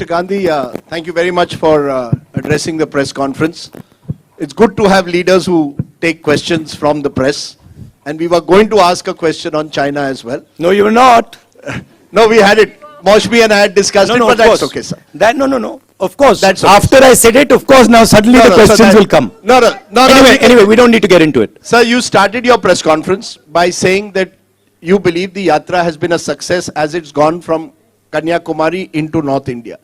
Gandhi, thank you very much for addressing the press conference. It's good to have leaders who take questions from the press. And we were going to ask a question on China as well. No, you were not. No, we had it. Moshmi and I had discussed it, but that's okay, sir. No. Of course. That's okay, after I said it, of course, now suddenly the questions will come. Anyway, we don't need to get into it. Sir, you started your press conference by saying that you believe the Yatra has been a success as it's gone from Kanyakumari into North India.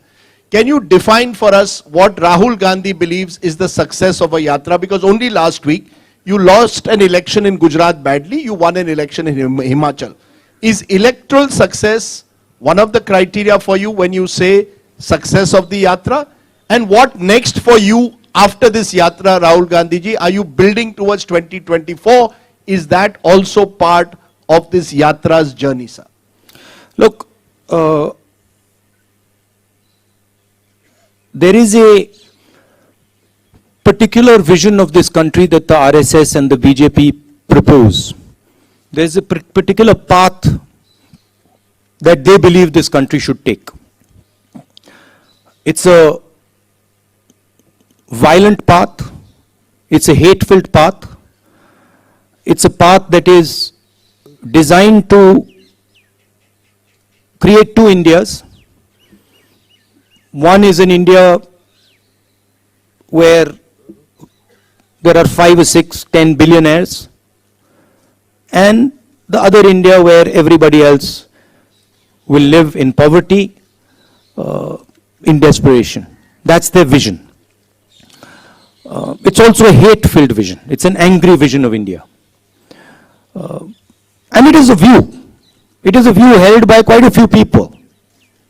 Can you define for us what Rahul Gandhi believes is the success of a Yatra? Because only last week, you lost an election in Gujarat badly, you won an election in Himachal. Is electoral success one of the criteria for you when you say success of the Yatra? And what next for you after this Yatra, Rahul Gandhi ji? Are you building towards 2024? Is that also part of this Yatra's journey, sir? Look, there is a particular vision of this country that the RSS and the BJP propose. There's a particular path that they believe this country should take. It's a violent path. It's a hate-filled path. It's a path that is designed to create two Indias. One is an India where there are 5 or 6, 10 billionaires, and the other India where everybody else will live in poverty, in desperation. That's their vision. It's also a hate-filled vision. It's an angry vision of India. And it is a view. It is a view held by quite a few people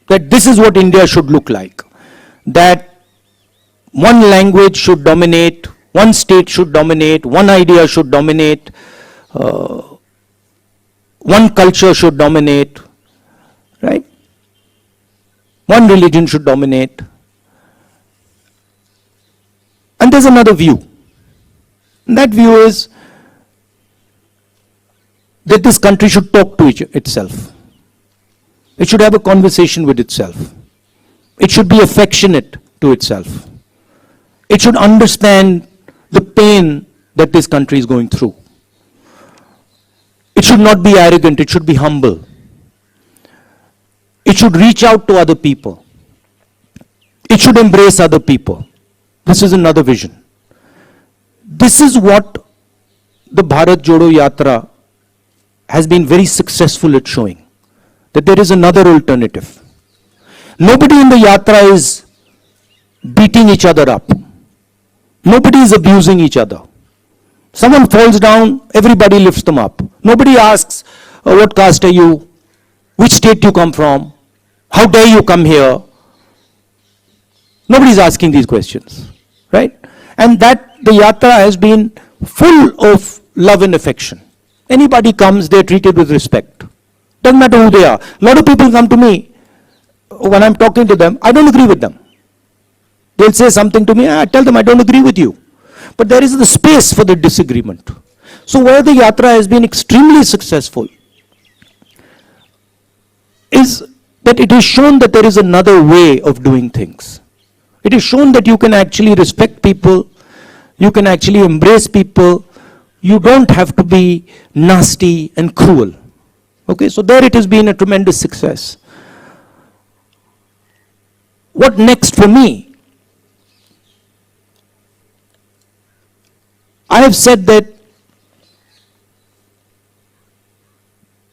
that this is what India should look like. That one language should dominate, one state should dominate, one idea should dominate, one culture should dominate, right? One religion should dominate. And there's another view. And that view is that this country should talk to itself. It should have a conversation with itself. It should be affectionate to itself. It should understand the pain that this country is going through. It should not be arrogant, it should be humble. It should reach out to other people. It should embrace other people. This is another vision. This is what the Bharat Jodo Yatra has been very successful at showing. That there is another alternative. Nobody in the Yatra is beating each other up. Nobody is abusing each other. Someone falls down, everybody lifts them up. Nobody asks, what caste are you? Which state do you come from? How dare you come here? Nobody is asking these questions, right? And that the Yatra has been full of love and affection. Anybody comes, they're treated with respect. Doesn't matter who they are. A lot of people come to me, when I'm talking to them, I don't agree with them. They'll say something to me, I tell them I don't agree with you. But there is the space for the disagreement. So where the Yatra has been extremely successful is that it has shown that there is another way of doing things. It has shown that you can actually respect people, you can actually embrace people, you don't have to be nasty and cruel. Okay, so there it has been a tremendous success. What next for me? I have said that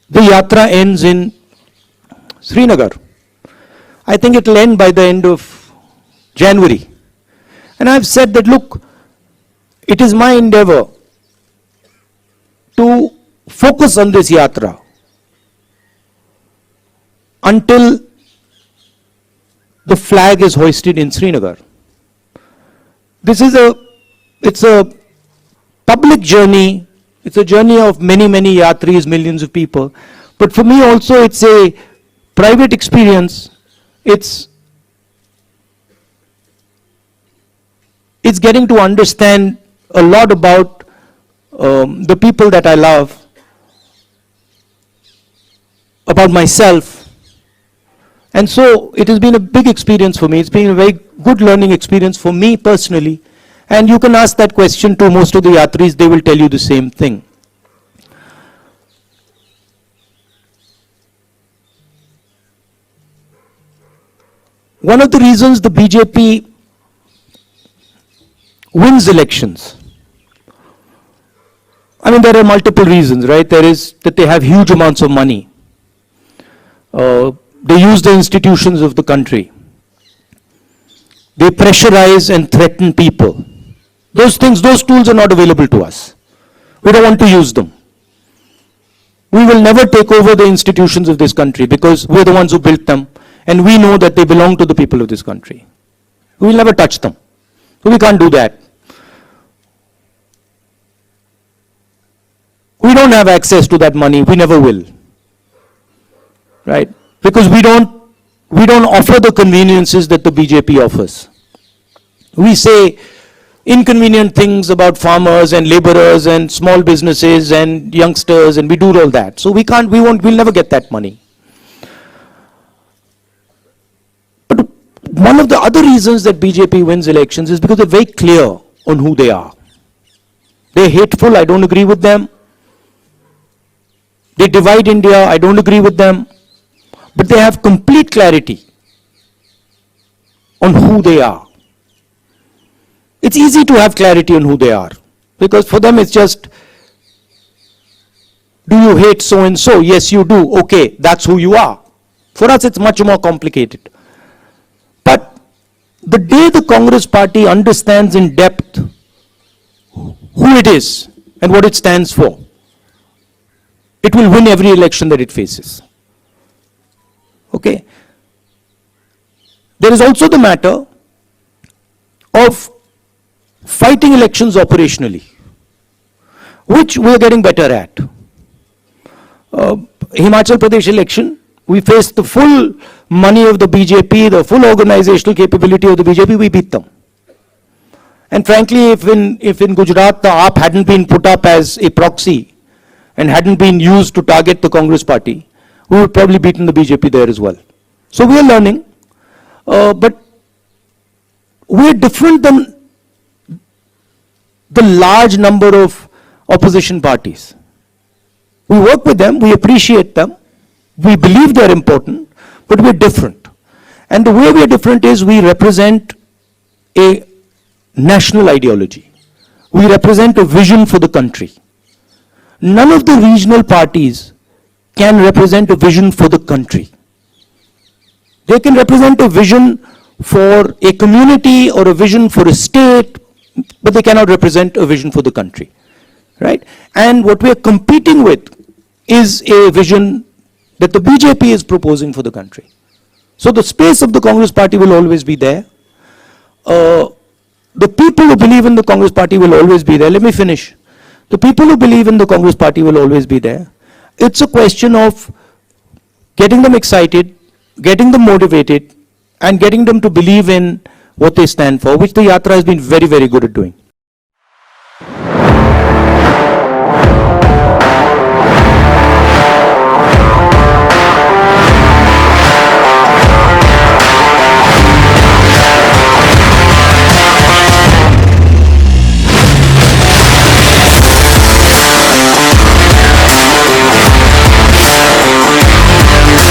the Yatra ends in Srinagar. I think it will end by the end of January. And I have said that, look, it is my endeavor to focus on this Yatra until the flag is hoisted in Srinagar. This is it's a public journey. It's a journey of many, many yatris, millions of people. But for me also it's a private experience. It's getting to understand a lot about the people that I love, about myself, And so it has been a big experience for me. It's been a very good learning experience for me personally. And you can ask that question to most of the Yatris, they will tell you the same thing. One of the reasons the BJP wins elections, I mean, there are multiple reasons, right? There is that they have huge amounts of money. They use the institutions of the country. They pressurize and threaten people. Those things, those tools are not available to us. We don't want to use them. We will never take over the institutions of this country because we're the ones who built them and we know that they belong to the people of this country. We will never touch them. So we can't do that. We don't have access to that money. We never will. Right? Because we don't offer the conveniences that the BJP offers. We say inconvenient things about farmers and laborers and small businesses and youngsters, and we do all that. So we'll never get that money. But one of the other reasons that BJP wins elections is because they're very clear on who they are. They're hateful, I don't agree with them. They divide India, I don't agree with them. But they have complete clarity on who they are. It's easy to have clarity on who they are, because for them it's just, do you hate so and so? Yes, you do. Okay, that's who you are. For us it's much more complicated. But the day the Congress party understands in depth who it is and what it stands for, it will win every election that it faces. Okay? There is also the matter of fighting elections operationally, which we are getting better at. Himachal Pradesh election, we faced the full money of the BJP, the full organizational capability of the BJP, we beat them. And frankly, if in Gujarat the AAP hadn't been put up as a proxy and hadn't been used to target the Congress party, we would probably beaten the BJP there as well. So we are learning, but we are different than the large number of opposition parties. We work with them, we appreciate them, we believe they are important, but we are different. And the way we are different is we represent a national ideology. We represent a vision for the country. None of the regional parties can represent a vision for the country. They can represent a vision for a community or a vision for a state, but they cannot represent a vision for the country, right? And what we are competing with is a vision that the BJP is proposing for the country. So the space of the Congress party will always be there. The people who believe in the Congress party will always be there. Let me finish. The people who believe in the Congress party will always be there. It's a question of getting them excited, getting them motivated, and getting them to believe in what they stand for, which the Yatra has been very, very good at doing.